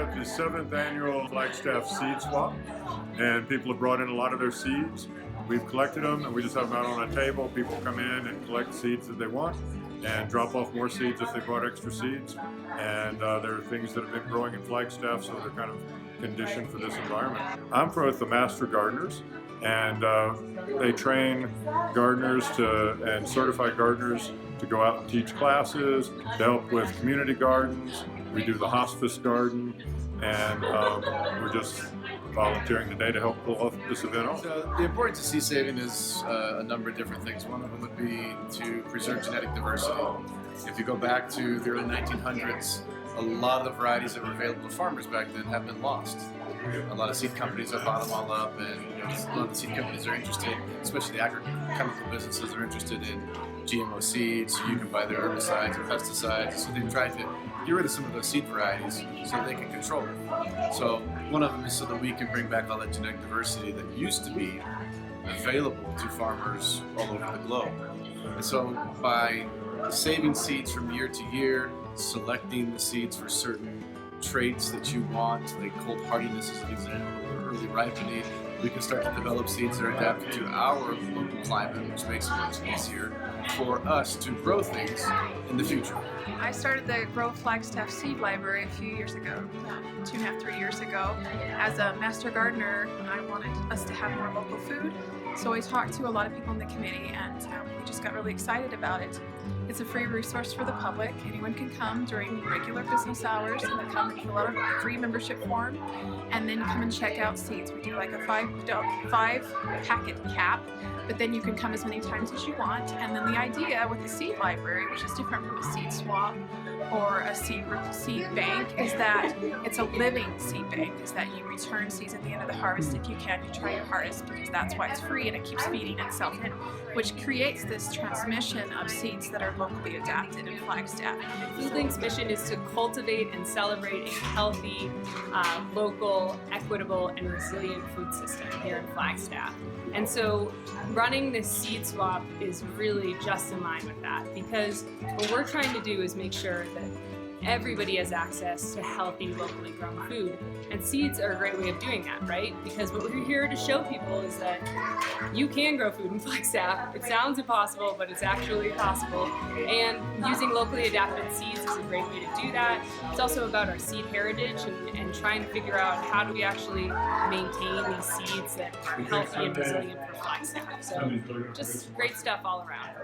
at the 7th annual Flagstaff seed swap, and people have brought in a lot of their seeds. We've collected them and we just have them out on a table. People come in and collect seeds that they want and drop off more seeds if they brought extra seeds. And there are things that have been growing in Flagstaff, so they're kind of conditioned for this environment. I'm with the Master Gardeners, and they train gardeners and certified gardeners to go out and teach classes, to help with community gardens. We do the hospice garden, and we're just volunteering today to help pull off this event off. So the importance of seed saving is a number of different things. One of them would be to preserve genetic diversity. If you go back to the early 1900s, a lot of the varieties that were available to farmers back then have been lost. A lot of seed companies have bought them all up, and a lot of the seed companies are interested, especially the agrochemical businesses, are interested in GMO seeds. So you can buy their herbicides or pesticides. So they've tried to get rid of some of those seed varieties so they can control it. So one of them is so that we can bring back all that genetic diversity that used to be available to farmers all over the globe. And so by saving seeds from year to year, selecting the seeds for certain traits that you want, like cold hardiness as an example, or early ripening, we can start to develop seeds that are adapted to our local climate, which makes it much easier for us to grow things in the future. I started the Grow Flagstaff Seed Library a few years ago, 2.5, 3 years ago. As a master gardener, I wanted us to have more local food, so I talked to a lot of people in the committee, and we just got really excited about it. It's a free resource for the public. Anyone can come during regular business hours and come and fill out a free membership form and then come and check out seeds. We do like a five packet cap, but then you can come as many times as you want. And then the idea with the seed library, which is different from a seed swap or a seed bank, is that it's a living seed bank, is that you return seeds at the end of the harvest if you can. You try your hardest, because that's why it's free and it keeps feeding itself in, which creates this transmission of seeds that are locally adapted in Flagstaff. FoodLink's mission is to cultivate and celebrate a healthy, local, equitable, and resilient food system here in Flagstaff. And so running this seed swap is really just in line with that, because what we're trying to do is make sure that everybody has access to healthy, locally grown food. And seeds are a great way of doing that, right? Because what we're here to show people is that you can grow food in Flagstaff. It sounds impossible, but it's actually possible. And using locally adapted seeds is a great way to do that. It's also about our seed heritage and trying to figure out how do we actually maintain these seeds that are healthy and resilient for Flagstaff. So just great stuff all around.